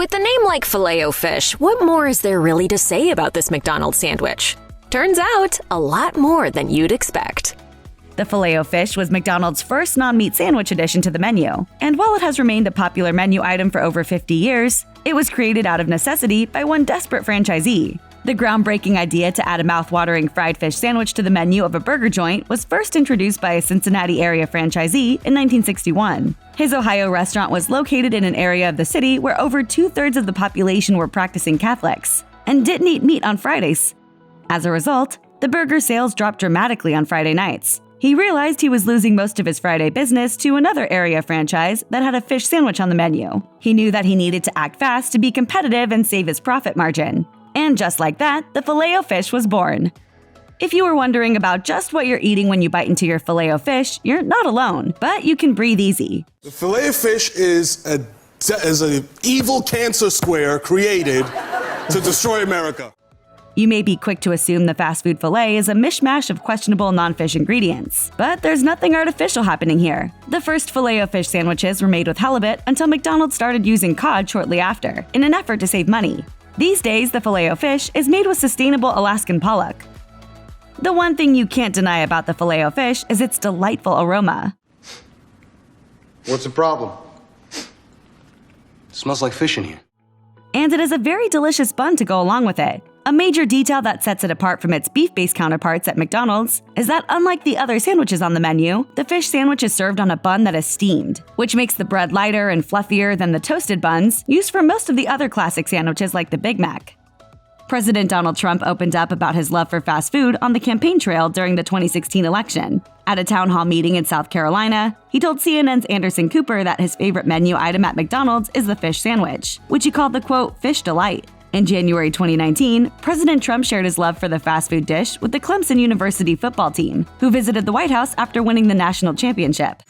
With a name like Filet-O-Fish, what more is there really to say about this McDonald's sandwich? Turns out, a lot more than you'd expect. The Filet-O-Fish was McDonald's first non-meat sandwich addition to the menu, and while it has remained a popular menu item for over 50 years, it was created out of necessity by one desperate franchisee. The groundbreaking idea to add a mouth-watering fried fish sandwich to the menu of a burger joint was first introduced by a Cincinnati area franchisee in 1961. His Ohio restaurant was located in an area of the city where over 2/3 of the population were practicing Catholics and didn't eat meat on Fridays. As a result, the burger sales dropped dramatically on Friday nights. He realized he was losing most of his Friday business to another area franchise that had a fish sandwich on the menu. He knew that he needed to act fast to be competitive and save his profit margin. And just like that, the Filet-O-Fish was born. If you were wondering about just what you're eating when you bite into your Filet-O-Fish, you're not alone, but you can breathe easy. The Filet-O-Fish is an evil cancer square created to destroy America. You may be quick to assume the fast food filet is a mishmash of questionable non-fish ingredients, but there's nothing artificial happening here. The first Filet-O-Fish sandwiches were made with halibut until McDonald's started using cod shortly after, in an effort to save money. These days, the Filet-O-Fish is made with sustainable Alaskan pollock. The one thing you can't deny about the Filet-O-Fish is its delightful aroma. What's the problem? It smells like fish in here. And it is a very delicious bun to go along with it. A major detail that sets it apart from its beef-based counterparts at McDonald's is that unlike the other sandwiches on the menu, the fish sandwich is served on a bun that is steamed, which makes the bread lighter and fluffier than the toasted buns used for most of the other classic sandwiches like the Big Mac. President Donald Trump opened up about his love for fast food on the campaign trail during the 2016 election. At a town hall meeting in South Carolina, he told CNN's Anderson Cooper that his favorite menu item at McDonald's is the fish sandwich, which he called the, quote, fish delight. In January 2019, President Trump shared his love for the fast food dish with the Clemson University football team, who visited the White House after winning the national championship.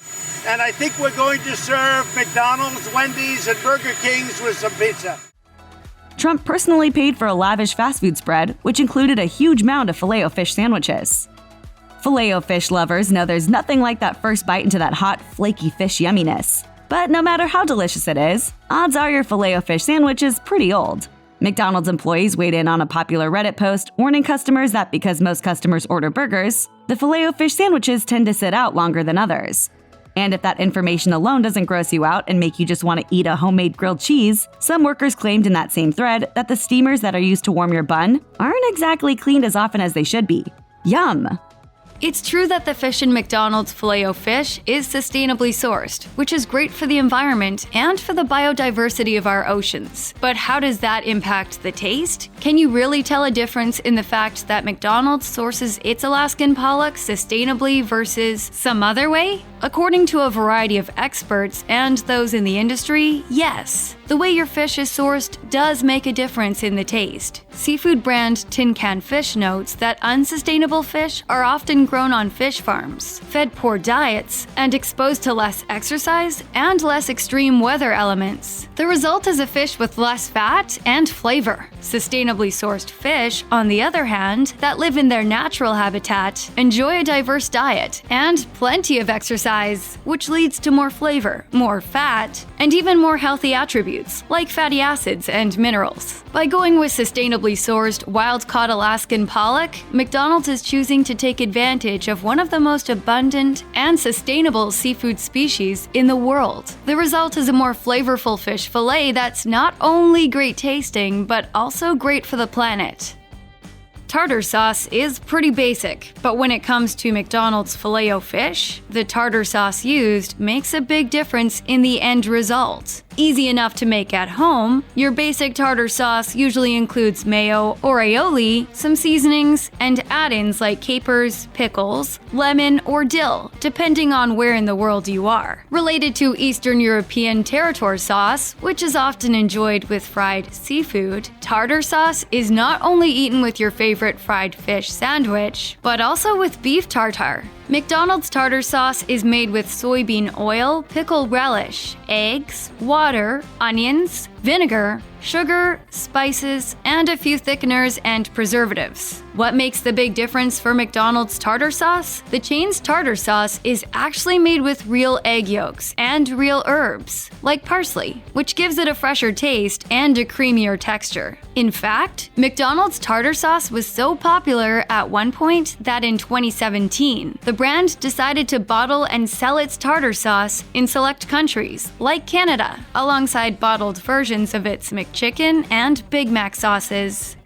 And I think we're going to serve McDonald's, Wendy's, and Burger King's with some pizza. Trump personally paid for a lavish fast food spread, which included a huge mound of Filet-O-Fish sandwiches. Filet-O-Fish lovers know there's nothing like that first bite into that hot, flaky fish yumminess. But no matter how delicious it is, odds are your Filet-O-Fish sandwich is pretty old. McDonald's employees weighed in on a popular Reddit post warning customers that because most customers order burgers, the Filet-O-Fish sandwiches tend to sit out longer than others. And if that information alone doesn't gross you out and make you just want to eat a homemade grilled cheese, some workers claimed in that same thread that the steamers that are used to warm your bun aren't exactly cleaned as often as they should be. Yum! It's true that the fish in McDonald's Filet-O-Fish is sustainably sourced, which is great for the environment and for the biodiversity of our oceans. But how does that impact the taste? Can you really tell a difference in the fact that McDonald's sources its Alaskan pollock sustainably versus some other way? According to a variety of experts and those in the industry, yes. The way your fish is sourced does make a difference in the taste. Seafood brand Tin Can Fish notes that unsustainable fish are often grown on fish farms, fed poor diets, and exposed to less exercise and less extreme weather elements. The result is a fish with less fat and flavor. Sustainably sourced fish, on the other hand, that live in their natural habitat, enjoy a diverse diet and plenty of exercise, which leads to more flavor, more fat, and even more healthy attributes, like fatty acids and minerals. By going with sustainably sourced, wild-caught Alaskan pollock, McDonald's is choosing to take advantage of one of the most abundant and sustainable seafood species in the world. The result is a more flavorful fish fillet that's not only great tasting, but also great for the planet. Tartar sauce is pretty basic, but when it comes to McDonald's Filet-O-Fish, the tartar sauce used makes a big difference in the end result. Easy enough to make at home, your basic tartar sauce usually includes mayo or aioli, some seasonings, and add-ins like capers, pickles, lemon, or dill, depending on where in the world you are. Related to Eastern European tartar sauce, which is often enjoyed with fried seafood, tartar sauce is not only eaten with your favorite fried fish sandwich, but also with beef tartare. McDonald's tartar sauce is made with soybean oil, pickle relish, eggs, water, onions, vinegar, sugar, spices, and a few thickeners and preservatives. What makes the big difference for McDonald's tartar sauce? The chain's tartar sauce is actually made with real egg yolks and real herbs, like parsley, which gives it a fresher taste and a creamier texture. In fact, McDonald's tartar sauce was so popular at one point that in 2017, the brand decided to bottle and sell its tartar sauce in select countries, like Canada, alongside bottled versions of its McChicken and Big Mac sauces.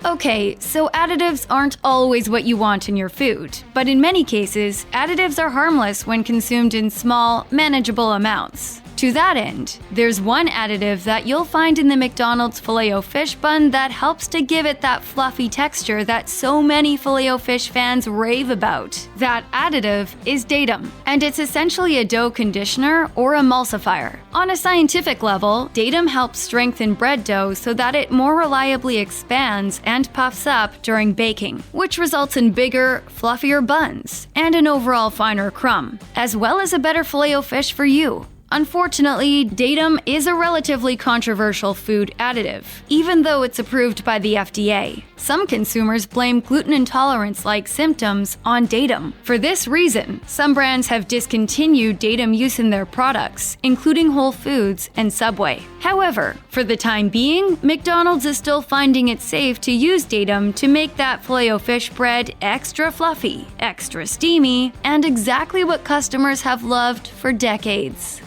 Okay, so additives aren't always what you want in your food, but in many cases, additives are harmless when consumed in small, manageable amounts. To that end, there's one additive that you'll find in the McDonald's Filet-O-Fish bun that helps to give it that fluffy texture that so many Filet-O-Fish fans rave about. That additive is datum, and it's essentially a dough conditioner or emulsifier. On a scientific level, datum helps strengthen bread dough so that it more reliably expands and puffs up during baking, which results in bigger, fluffier buns and an overall finer crumb, as well as a better Filet-O-Fish for you. Unfortunately, datum is a relatively controversial food additive, even though it's approved by the FDA. Some consumers blame gluten intolerance-like symptoms on datum. For this reason, some brands have discontinued datum use in their products, including Whole Foods and Subway. However, for the time being, McDonald's is still finding it safe to use datum to make that Filet-O-Fish bread extra fluffy, extra steamy, and exactly what customers have loved for decades.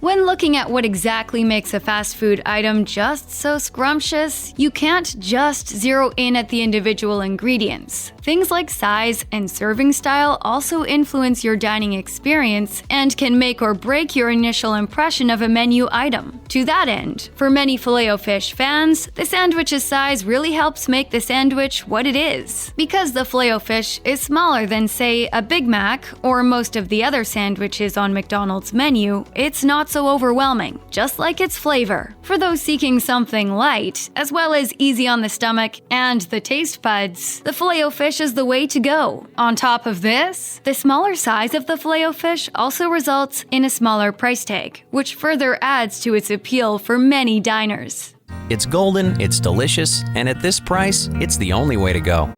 When looking at what exactly makes a fast food item just so scrumptious, you can't just zero in at the individual ingredients. Things like size and serving style also influence your dining experience and can make or break your initial impression of a menu item. To that end, for many Filet-O-Fish fans, the sandwich's size really helps make the sandwich what it is. Because the Filet-O-Fish is smaller than, say, a Big Mac or most of the other sandwiches on McDonald's menu, it's not so overwhelming, just like its flavor. For those seeking something light, as well as easy on the stomach and the taste buds, the Filet-O-Fish is the way to go. On top of this, the smaller size of the Filet-O-Fish also results in a smaller price tag, which further adds to its appeal for many diners. It's golden, it's delicious, and at this price, it's the only way to go.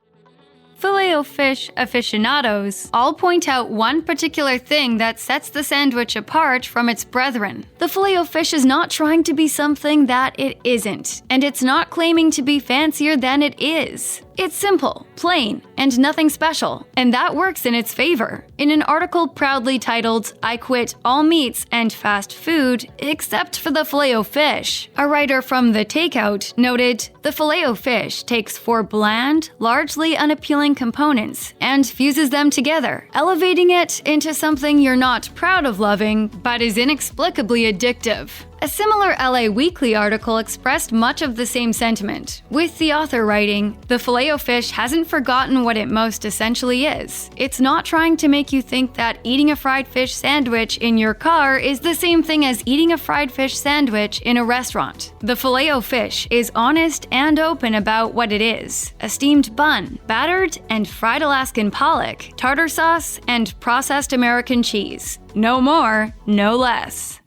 Filet-O-Fish aficionados all point out one particular thing that sets the sandwich apart from its brethren. The Filet-O-Fish is not trying to be something that it isn't, and it's not claiming to be fancier than it is. It's simple, plain, and nothing special, and that works in its favor. In an article proudly titled, "I Quit All Meats and Fast Food Except for the Filet-O-Fish," a writer from The Takeout noted, "The Filet-O-Fish takes four bland, largely unappealing components and fuses them together, elevating it into something you're not proud of loving, but is inexplicably addictive." A similar LA Weekly article expressed much of the same sentiment, with the author writing, "The Filet-O-Fish hasn't forgotten what it most essentially is. It's not trying to make you think that eating a fried fish sandwich in your car is the same thing as eating a fried fish sandwich in a restaurant. The Filet-O-Fish is honest and open about what it is: a steamed bun, battered and fried Alaskan pollock, tartar sauce, and processed American cheese. No more, no less."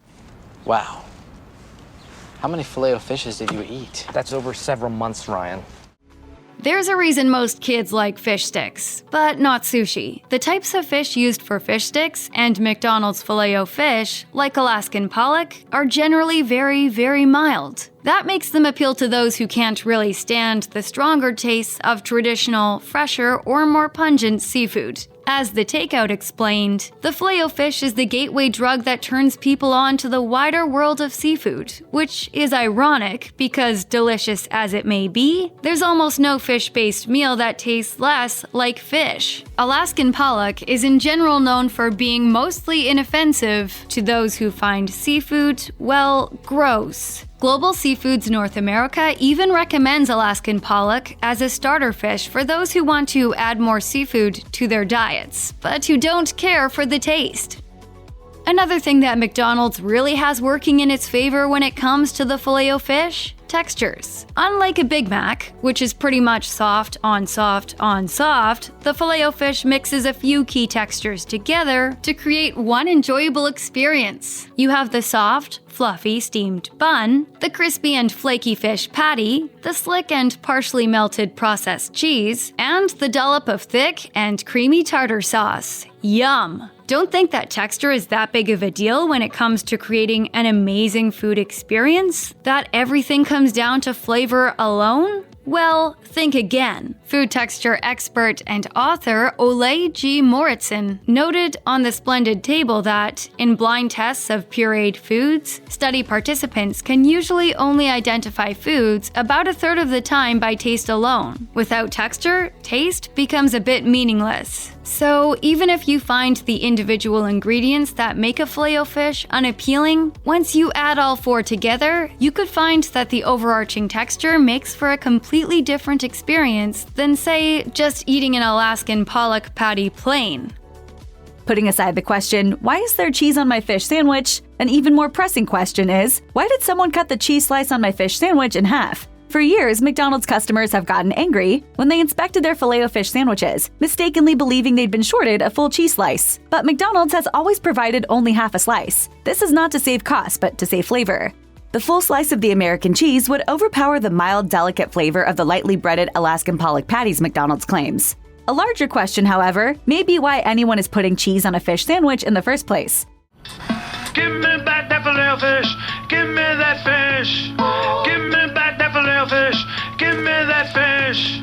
Wow. How many Filet-O-Fishes did you eat? That's over several months, Ryan. There's a reason most kids like fish sticks, but not sushi. The types of fish used for fish sticks and McDonald's Filet-O-Fish, like Alaskan pollock, are generally very, very mild. That makes them appeal to those who can't really stand the stronger tastes of traditional, fresher, or more pungent seafood. As The Takeout explained, the Filet-O-Fish is the gateway drug that turns people on to the wider world of seafood, which is ironic because, delicious as it may be, there's almost no fish-based meal that tastes less like fish. Alaskan pollock is in general known for being mostly inoffensive to those who find seafood, well, gross. Global Seafoods North America even recommends Alaskan pollock as a starter fish for those who want to add more seafood to their diets, but who don't care for the taste. Another thing that McDonald's really has working in its favor when it comes to the Filet-O-Fish? textures. Unlike a Big Mac, which is pretty much soft on soft on soft, the Filet-O-Fish mixes a few key textures together to create one enjoyable experience. You have the soft, fluffy steamed bun, the crispy and flaky fish patty, the slick and partially melted processed cheese, and the dollop of thick and creamy tartar sauce. Yum! Don't think that texture is that big of a deal when it comes to creating an amazing food experience? That everything comes down to flavor alone? Well, think again. Food texture expert and author Ole G. Moritzen noted on the Splendid Table that, in blind tests of pureed foods, study participants can usually only identify foods about a third of the time by taste alone. Without texture, taste becomes a bit meaningless. So, even if you find the individual ingredients that make a Filet-O-Fish unappealing, once you add all four together, you could find that the overarching texture makes for a completely different experience than, say, just eating an Alaskan pollock patty plain. Putting aside the question, why is there cheese on my fish sandwich? An even more pressing question is, why did someone cut the cheese slice on my fish sandwich in half? For years, McDonald's customers have gotten angry when they inspected their Filet-O-Fish sandwiches, mistakenly believing they'd been shorted a full cheese slice. But McDonald's has always provided only half a slice. This is not to save cost, but to save flavor. The full slice of the American cheese would overpower the mild, delicate flavor of the lightly breaded Alaskan pollock patties, McDonald's claims. A larger question, however, may be why anyone is putting cheese on a fish sandwich in the first place. Give me back that Filet-O-Fish. Give me that fish. Give me back that Filet-O-Fish. Give me that fish.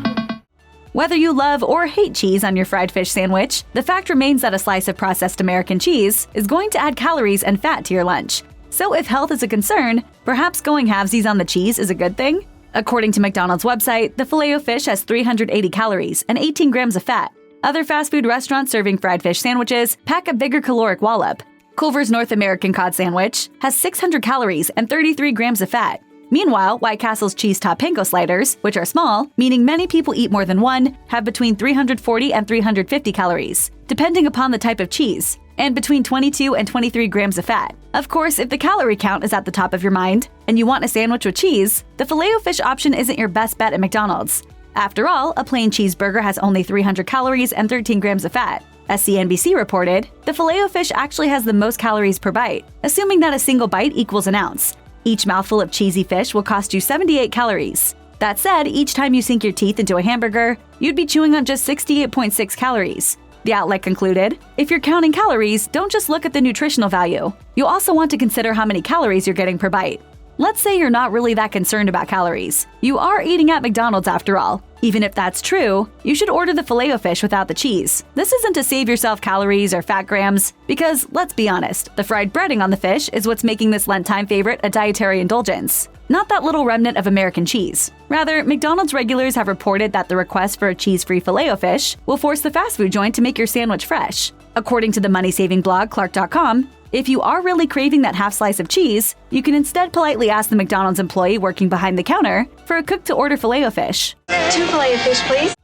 Whether you love or hate cheese on your fried fish sandwich, the fact remains that a slice of processed American cheese is going to add calories and fat to your lunch. So if health is a concern, perhaps going halvesies on the cheese is a good thing? According to McDonald's website, the Filet-O-Fish has 380 calories and 18 grams of fat. Other fast food restaurants serving fried fish sandwiches pack a bigger caloric wallop. Culver's North American cod sandwich has 600 calories and 33 grams of fat. Meanwhile, White Castle's cheese top panko sliders, which are small, meaning many people eat more than one, have between 340 and 350 calories, depending upon the type of cheese, and between 22 and 23 grams of fat. Of course, if the calorie count is at the top of your mind, and you want a sandwich with cheese, the Filet-O-Fish option isn't your best bet at McDonald's. After all, a plain cheeseburger has only 300 calories and 13 grams of fat. As CNBC reported, the Filet-O-Fish actually has the most calories per bite, assuming that a single bite equals an ounce. Each mouthful of cheesy fish will cost you 78 calories. That said, each time you sink your teeth into a hamburger, you'd be chewing on just 68.6 calories. The outlet concluded, if you're counting calories, don't just look at the nutritional value. You'll also want to consider how many calories you're getting per bite. Let's say you're not really that concerned about calories. You are eating at McDonald's after all. Even if that's true, you should order the Filet-O-Fish without the cheese. This isn't to save yourself calories or fat grams, because, let's be honest, the fried breading on the fish is what's making this Lent time favorite a dietary indulgence, not that little remnant of American cheese. Rather, McDonald's regulars have reported that the request for a cheese-free Filet-O-Fish will force the fast food joint to make your sandwich fresh. According to the money-saving blog Clark.com, if you are really craving that half slice of cheese, you can instead politely ask the McDonald's employee working behind the counter for a cook-to-order Filet-O-Fish. 2 Filet-O-Fish, please.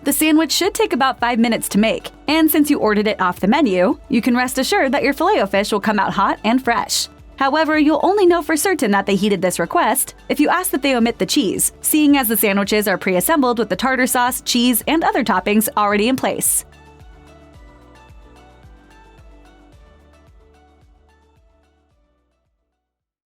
The sandwich should take about 5 minutes to make, and since you ordered it off the menu, you can rest assured that your Filet-O-Fish will come out hot and fresh. However, you'll only know for certain that they heeded this request if you ask that they omit the cheese, seeing as the sandwiches are pre-assembled with the tartar sauce, cheese, and other toppings already in place.